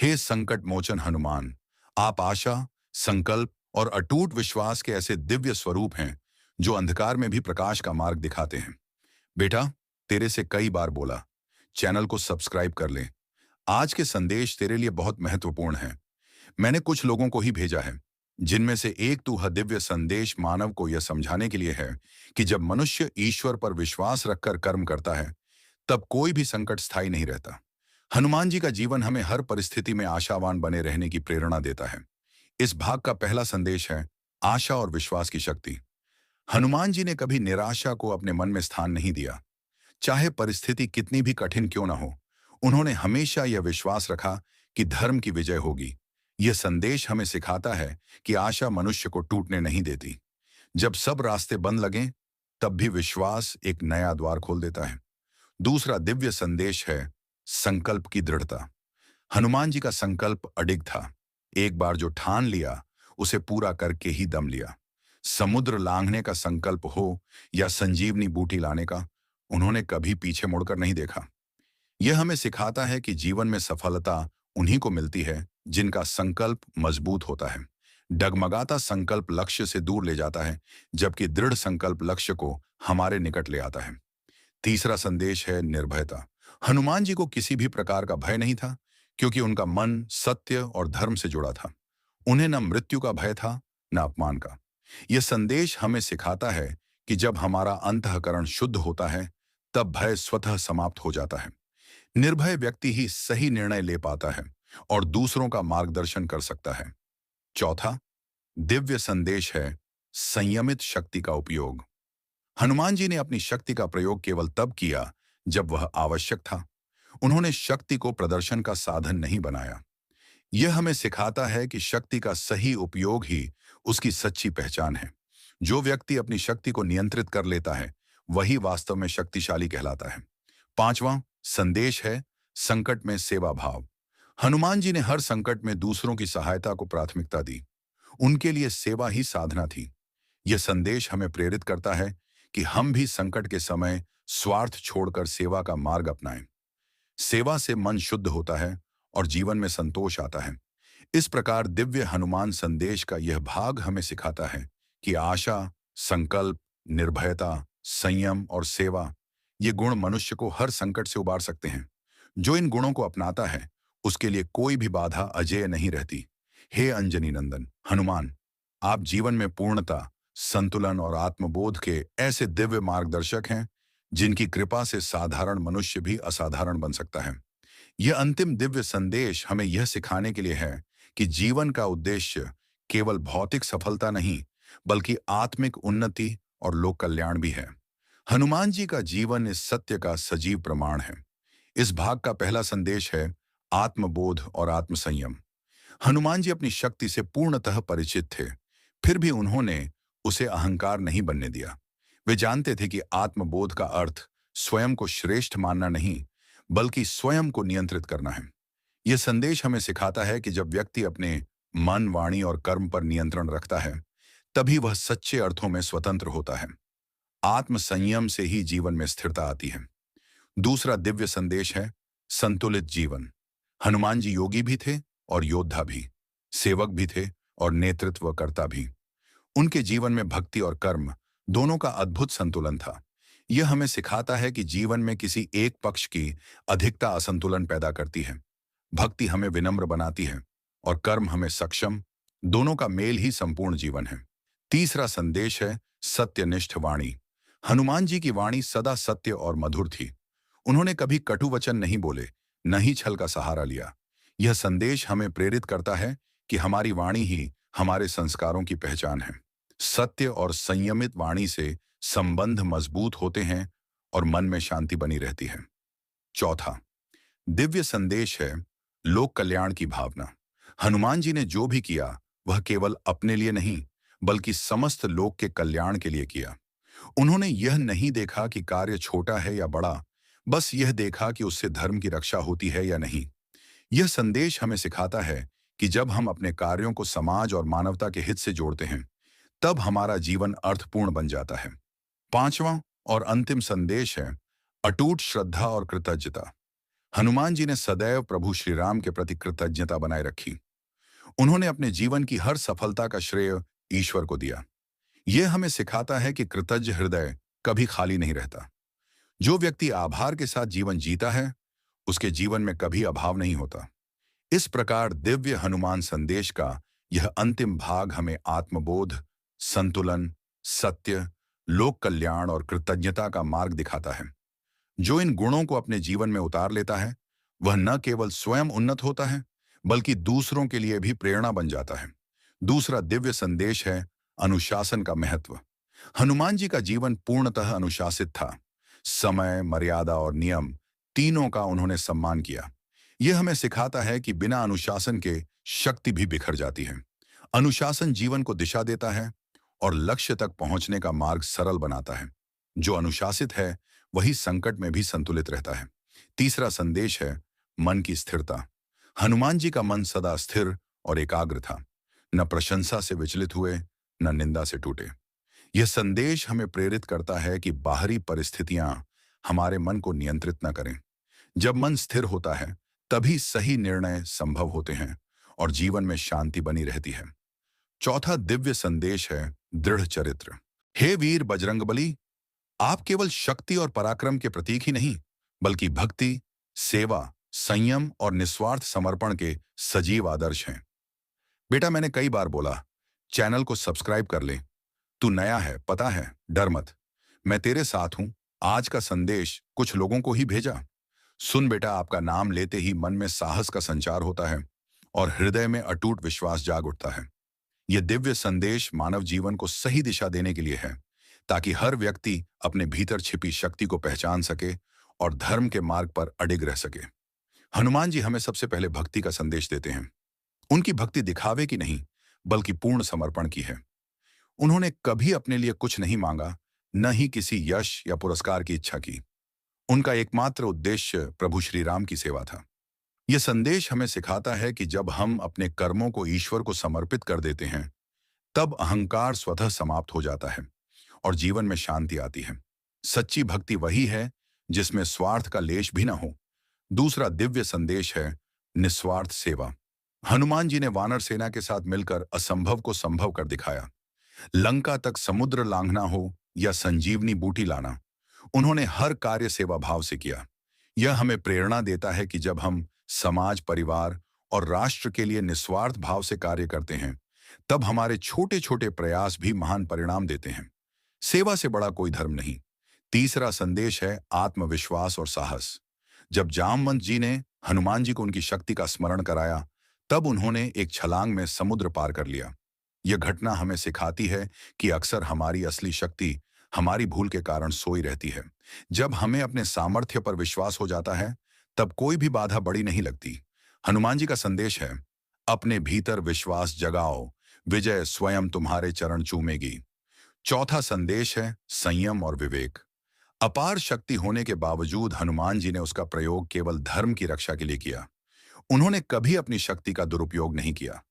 हे संकट मोचन हनुमान, आप आशा, संकल्प और अटूट विश्वास के ऐसे दिव्य स्वरूप हैं जो अंधकार में भी प्रकाश का मार्ग दिखाते हैं। बेटा, तेरे से कई बार बोला, चैनल को सब्सक्राइब कर ले। आज के संदेश तेरे लिए बहुत महत्वपूर्ण है। मैंने कुछ लोगों को ही भेजा है, जिनमें से एक तू दिव्य संदेश मानव को यह समझाने के लिए है कि जब मनुष्य ईश्वर पर विश्वास रखकर कर्म करता है, तब कोई भी संकट स्थायी नहीं रहता। हनुमान जी का जीवन हमें हर परिस्थिति में आशावान बने रहने की प्रेरणा देता है। इस भाग का पहला संदेश है आशा और विश्वास की शक्ति। हनुमान जी ने कभी निराशा को अपने मन में स्थान नहीं दिया। चाहे परिस्थिति कितनी भी कठिन क्यों ना हो, उन्होंने हमेशा यह विश्वास रखा कि धर्म की विजय होगी। यह संदेश हमें सिखाता है कि आशा मनुष्य को टूटने नहीं देती। जब सब रास्ते बंद लगें, तब भी विश्वास एक नया द्वार खोल देता है। दूसरा दिव्य संदेश है संकल्प की दृढ़ता। हनुमान जी का संकल्प अडिग था। एक बार जो ठान लिया, उसे पूरा करके ही दम लिया। समुद्र लांघने का संकल्प हो या संजीवनी बूटी लाने का, उन्होंने कभी पीछे मुड़कर नहीं देखा। यह हमें सिखाता है कि जीवन में सफलता उन्हीं को मिलती है जिनका संकल्प मजबूत होता है। डगमगाता संकल्प लक्ष्य से दूर ले जाता है, जबकि दृढ़ संकल्प लक्ष्य को हमारे निकट ले आता है। तीसरा संदेश है निर्भयता। हनुमान जी को किसी भी प्रकार का भय नहीं था, क्योंकि उनका मन सत्य और धर्म से जुड़ा था। उन्हें न मृत्यु का भय था, न अपमान का। यह संदेश हमें सिखाता है कि जब हमारा अंतःकरण शुद्ध होता है, तब भय स्वतः समाप्त हो जाता है। निर्भय व्यक्ति ही सही निर्णय ले पाता है और दूसरों का मार्गदर्शन कर सकता है। चौथा दिव्य संदेश है संयमित शक्ति का उपयोग। हनुमान जी ने अपनी शक्ति का प्रयोग केवल तब किया जब वह आवश्यक था। उन्होंने शक्ति को प्रदर्शन का साधन नहीं बनाया। यह हमें सिखाता है कि शक्ति का सही उपयोग ही उसकी सच्ची पहचान है। जो व्यक्ति अपनी शक्ति को नियंत्रित कर लेता है, वही वास्तव में शक्तिशाली कहलाता है। पांचवां संदेश है संकट में सेवा भाव। हनुमान जी ने हर संकट में दूसरों की सहायता को प्राथमिकता दी। उनके लिए सेवा ही साधना थी। यह संदेश हमें प्रेरित करता है कि हम भी संकट के समय स्वार्थ छोड़कर सेवा का मार्ग अपनाएं। सेवा से मन शुद्ध होता है और जीवन में संतोष आता है। इस प्रकार दिव्य हनुमान संदेश का यह भाग हमें सिखाता है कि आशा, संकल्प, निर्भयता, संयम और सेवा, ये गुण मनुष्य को हर संकट से उबार सकते हैं। जो इन गुणों को अपनाता है, उसके लिए कोई भी बाधा अजेय नहीं रहती। हे अंजनी नंदन हनुमान, आप जीवन में पूर्णता, संतुलन और आत्मबोध के ऐसे दिव्य मार्गदर्शक हैं, जिनकी कृपा से साधारण मनुष्य भी असाधारण बन सकता है। यह अंतिम दिव्य संदेश हमें यह सिखाने के लिए है कि जीवन का उद्देश्य केवल भौतिक सफलता नहीं, बल्कि आत्मिक उन्नति और लोक कल्याण भी है। हनुमान जी का जीवन इस सत्य का सजीव प्रमाण है। इस भाग का पहला संदेश है आत्मबोध और आत्मसंयम। हनुमान जी अपनी शक्ति से पूर्णतः परिचित थे, फिर भी उन्होंने उसे अहंकार नहीं बनने दिया। वे जानते थे कि आत्मबोध का अर्थ स्वयं को श्रेष्ठ मानना नहीं, बल्कि स्वयं को नियंत्रित करना है। यह संदेश हमें सिखाता है कि जब व्यक्ति अपने मन, वाणी और कर्म पर नियंत्रण रखता है, तभी वह सच्चे अर्थों में स्वतंत्र होता है। आत्म संयम से ही जीवन में स्थिरता आती है। दूसरा दिव्य संदेश है संतुलित जीवन। हनुमान जी योगी भी थे और योद्धा भी, सेवक भी थे और नेतृत्वकर्ता भी। उनके जीवन में भक्ति और कर्म दोनों का अद्भुत संतुलन था। यह हमें सिखाता है कि जीवन में किसी एक पक्ष की अधिकता असंतुलन पैदा करती है। भक्ति हमें विनम्र बनाती है और कर्म हमें सक्षम। दोनों का मेल ही संपूर्ण जीवन है। तीसरा संदेश है सत्यनिष्ठ वाणी। हनुमान जी की वाणी सदा सत्य और मधुर थी। उन्होंने कभी कटु वचन नहीं बोले, न ही छल का सहारा लिया। यह संदेश हमें प्रेरित करता है कि हमारी वाणी ही हमारे संस्कारों की पहचान है। सत्य और संयमित वाणी से संबंध मजबूत होते हैं और मन में शांति बनी रहती है। चौथा दिव्य संदेश है लोक कल्याण की भावना। हनुमान जी ने जो भी किया, वह केवल अपने लिए नहीं, बल्कि समस्त लोक के कल्याण के लिए किया। उन्होंने यह नहीं देखा कि कार्य छोटा है या बड़ा, बस यह देखा कि उससे धर्म की रक्षा होती है या नहीं। यह संदेश हमें सिखाता है कि जब हम अपने कार्यों को समाज और मानवता के हित से जोड़ते हैं, तब हमारा जीवन अर्थपूर्ण बन जाता है। पांचवां और अंतिम संदेश है अटूट श्रद्धा और कृतज्ञता। हनुमान जी ने सदैव प्रभु श्री राम के प्रति कृतज्ञता बनाए रखी। उन्होंने अपने जीवन की हर सफलता का श्रेय ईश्वर को दिया। यह हमें सिखाता है कि कृतज्ञ हृदय कभी खाली नहीं रहता। जो व्यक्ति आभार के साथ जीवन जीता है, उसके जीवन में कभी अभाव नहीं होता। इस प्रकार दिव्य हनुमान संदेश का यह अंतिम भाग हमें आत्मबोध, संतुलन, सत्य, लोक कल्याण और कृतज्ञता का मार्ग दिखाता है। जो इन गुणों को अपने जीवन में उतार लेता है, वह न केवल स्वयं उन्नत होता है, बल्कि दूसरों के लिए भी प्रेरणा बन जाता है। दूसरा दिव्य संदेश है अनुशासन का महत्व। हनुमान जी का जीवन पूर्णतः अनुशासित था। समय, मर्यादा और नियम तीनों का उन्होंने सम्मान किया। यह हमें सिखाता है कि बिना अनुशासन के शक्ति भी बिखर जाती है। अनुशासन जीवन को दिशा देता है और लक्ष्य तक पहुंचने का मार्ग सरल बनाता है। जो अनुशासित है, वही संकट में भी संतुलित रहता है। तीसरा संदेश है मन की स्थिरता। हनुमान जी का मन सदा स्थिर और एकाग्र था। न प्रशंसा से विचलित हुए, न निंदा से टूटे। यह संदेश हमें प्रेरित करता है कि बाहरी परिस्थितियां हमारे मन को नियंत्रित न करें। जब मन स्थिर होता है, तभी सही निर्णय संभव होते हैं और जीवन में शांति बनी रहती है। चौथा दिव्य संदेश है दृढ़ चरित्र। हे वीर बजरंगबली, आप केवल शक्ति और पराक्रम के प्रतीक ही नहीं, बल्कि भक्ति, सेवा, संयम और निस्वार्थ समर्पण के सजीव आदर्श हैं। बेटा, मैंने कई बार बोला, चैनल को सब्सक्राइब कर ले। तू नया है, पता है, डर मत। मैं तेरे साथ हूं। आज का संदेश कुछ लोगों को ही भेजा। सुन बेटा, आपका नाम लेते ही मन में साहस का संचार होता है और हृदय में अटूट विश्वास जाग उठता है। यह दिव्य संदेश मानव जीवन को सही दिशा देने के लिए है, ताकि हर व्यक्ति अपने भीतर छिपी शक्ति को पहचान सके और धर्म के मार्ग पर अडिग रह सके। हनुमान जी हमें सबसे पहले भक्ति का संदेश देते हैं। उनकी भक्ति दिखावे की नहीं, बल्कि पूर्ण समर्पण की है। उन्होंने कभी अपने लिए कुछ नहीं मांगा, न ही किसी यश या पुरस्कार की इच्छा की। उनका एकमात्र उद्देश्य प्रभु श्री राम की सेवा था। यह संदेश हमें सिखाता है कि जब हम अपने कर्मों को ईश्वर को समर्पित कर देते हैं, तब अहंकार स्वतः समाप्त हो जाता है और जीवन में शांति आती है। सच्ची भक्ति वही है जिसमें स्वार्थ का लेश भी न हो। दूसरा दिव्य संदेश है निस्वार्थ सेवा। हनुमान जी ने वानर सेना के साथ मिलकर असंभव को संभव कर दिखाया। लंका तक समुद्र लांघना हो या संजीवनी बूटी लाना, उन्होंने हर कार्य सेवा भाव से किया। यह हमें प्रेरणा देता है कि जब हम समाज, परिवार और राष्ट्र के लिए निस्वार्थ भाव से कार्य करते हैं, तब हमारे छोटे छोटे प्रयास भी महान परिणाम देते हैं। सेवा से बड़ा कोई धर्म नहीं। तीसरा संदेश है आत्मविश्वास और साहस। जब जामवंत जी ने हनुमान जी को उनकी शक्ति का स्मरण कराया, तब उन्होंने एक छलांग में समुद्र पार कर लिया। यह घटना हमें सिखाती है कि अक्सर हमारी असली शक्ति हमारी भूल के कारण सोई रहती है। जब हमें अपने सामर्थ्य पर विश्वास हो जाता है, तब कोई भी बाधा बड़ी नहीं लगती। हनुमान जी का संदेश है अपने भीतर विश्वास जगाओ, विजय स्वयं तुम्हारे चरण चूमेगी। चौथा संदेश है संयम और विवेक। अपार शक्ति होने के बावजूद हनुमान जी ने उसका प्रयोग केवल धर्म की रक्षा के लिए किया। उन्होंने कभी अपनी शक्ति का दुरुपयोग नहीं किया।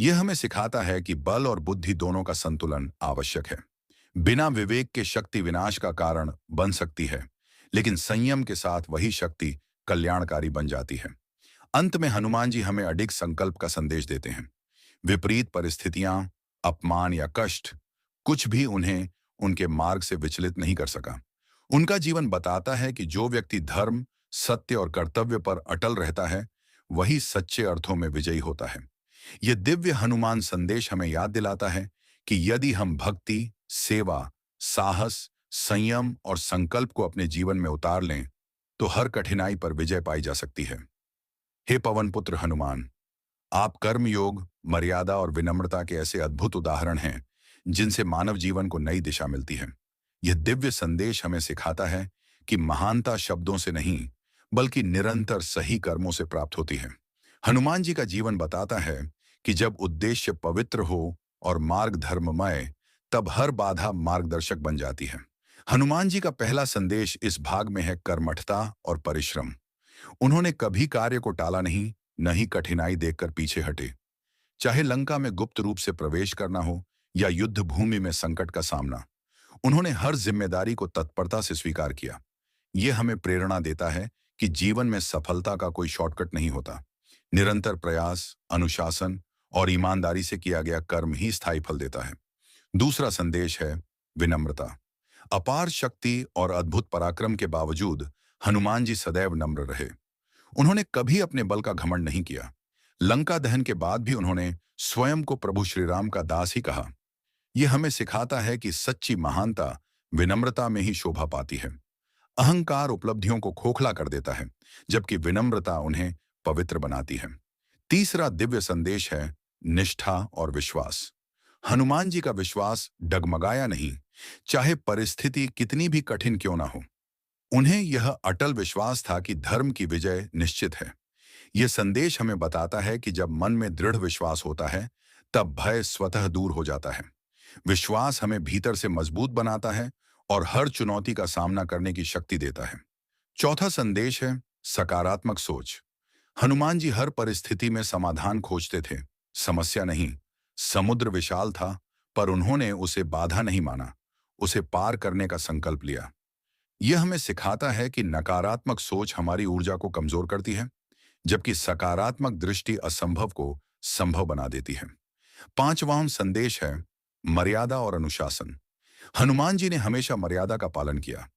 यह हमें सिखाता है कि बल और बुद्धि दोनों का संतुलन आवश्यक है। बिना विवेक के शक्ति विनाश का कारण बन सकती है, लेकिन संयम के साथ वही शक्ति कल्याणकारी बन जाती है। अंत में हनुमान जी हमें अडिग संकल्प का संदेश देते हैं। विपरीत परिस्थितियां, अपमान या कष्ट, कुछ भी उन्हें उनके मार्ग से विचलित नहीं कर सका। उनका जीवन बताता है कि जो व्यक्ति धर्म, सत्य और कर्तव्य पर अटल रहता है, वही सच्चे अर्थों में विजयी होता है। यह दिव्य हनुमान संदेश हमें याद दिलाता है कि यदि हम भक्ति, सेवा, साहस, संयम और संकल्प को अपने जीवन में उतार लें, तो हर कठिनाई पर विजय पाई जा सकती है। हे पवन पुत्र हनुमान, आप कर्मयोग, मर्यादा और विनम्रता के ऐसे अद्भुत उदाहरण हैं जिनसे मानव जीवन को नई दिशा मिलती है। यह दिव्य संदेश हमें सिखाता है कि महानता शब्दों से नहीं, बल्कि निरंतर सही कर्मों से प्राप्त होती है। हनुमान जी का जीवन बताता है कि जब उद्देश्य पवित्र हो और मार्ग धर्ममय, तब हर बाधा मार्गदर्शक बन जाती है। हनुमान जी का पहला संदेश इस भाग में है कर्मठता और परिश्रम। उन्होंने कभी कार्य को टाला नहीं, न ही कठिनाई देखकर पीछे हटे। चाहे लंका में गुप्त रूप से प्रवेश करना हो या युद्ध भूमि में संकट का सामना, उन्होंने हर जिम्मेदारी को तत्परता से स्वीकार किया। यह हमें प्रेरणा देता है कि जीवन में सफलता का कोई शॉर्टकट नहीं होता। निरंतर प्रयास, अनुशासन और ईमानदारी से किया गया कर्म ही स्थायी फल देता है। दूसरा संदेश है विनम्रता। अपार शक्ति और अद्भुत पराक्रम के बावजूद हनुमान जी सदैव नम्र रहे। उन्होंने कभी अपने बल का घमंड नहीं किया। लंका दहन के बाद भी उन्होंने स्वयं को प्रभु श्री राम का दास ही कहा। यह हमें सिखाता है कि सच्ची महानता विनम्रता में ही शोभा पाती है। अहंकार उपलब्धियों को खोखला कर देता है, जबकि विनम्रता उन्हें पवित्र बनाती है। तीसरा दिव्य संदेश है निष्ठा और विश्वास। हनुमान जी का विश्वास डगमगाया नहीं, चाहे परिस्थिति कितनी भी कठिन क्यों ना हो। उन्हें यह अटल विश्वास था कि धर्म की विजय निश्चित है। यह संदेश हमें बताता है कि जब मन में दृढ़ विश्वास होता है, तब भय स्वतः दूर हो जाता है। विश्वास हमें भीतर से मजबूत बनाता है और हर चुनौती का सामना करने की शक्ति देता है। चौथा संदेश है सकारात्मक सोच। हनुमान जी हर परिस्थिति में समाधान खोजते थे। समस्या नहीं, समुद्र विशाल था, पर उन्होंने उसे बाधा नहीं माना, उसे पार करने का संकल्प लिया। यह हमें सिखाता है कि नकारात्मक सोच हमारी ऊर्जा को कमजोर करती है, जबकि सकारात्मक दृष्टि असंभव को संभव बना देती है। पांचवां संदेश है मर्यादा और अनुशासन। हनुमान जी ने हमेशा मर्यादा का पालन किया।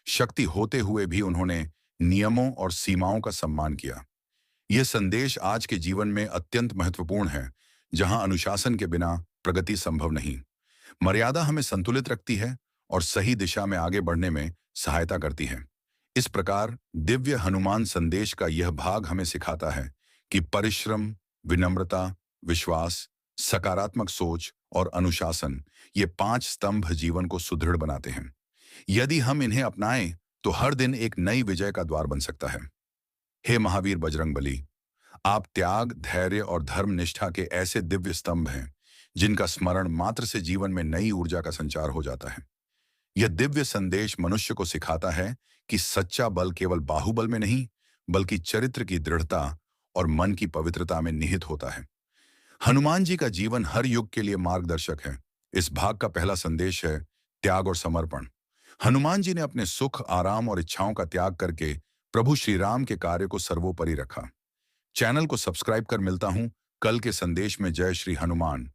शक्ति होते हुए भी उन्होंने नियमों और सीमाओं का सम्मान किया। यह संदेश आज के जीवन में अत्यंत महत्वपूर्ण है, जहां अनुशासन के बिना प्रगति संभव नहीं। मर्यादा हमें संतुलित रखती है और सही दिशा में आगे बढ़ने में सहायता करती है। इस प्रकार दिव्य हनुमान संदेश का यह भाग हमें सिखाता है कि परिश्रम, विनम्रता, विश्वास, सकारात्मक सोच और अनुशासन, ये 5 स्तंभ जीवन को सुदृढ़ बनाते हैं। यदि हम इन्हें अपनाएं, तो हर दिन एक नई विजय का द्वार बन सकता है। हे महावीर बजरंगबली, आप त्याग, धैर्य और धर्मनिष्ठा के ऐसे दिव्य स्तंभ हैं, जिनका स्मरण मात्र से जीवन में नई ऊर्जा का संचार हो जाता है। यह दिव्य संदेश मनुष्य को सिखाता है कि सच्चा बल केवल बाहुबल में नहीं, बल्कि चरित्र की दृढ़ता और मन की पवित्रता में निहित होता है। हनुमान जी का जीवन हर युग के लिए मार्गदर्शक है। इस भाग का पहला संदेश है त्याग और समर्पण। हनुमान जी ने अपने सुख, आराम और इच्छाओं का त्याग करके प्रभु श्री राम के कार्य को सर्वोपरि रखा। चैनल को सब्सक्राइब कर मिलता हूं कल के संदेश में। जय श्री हनुमान।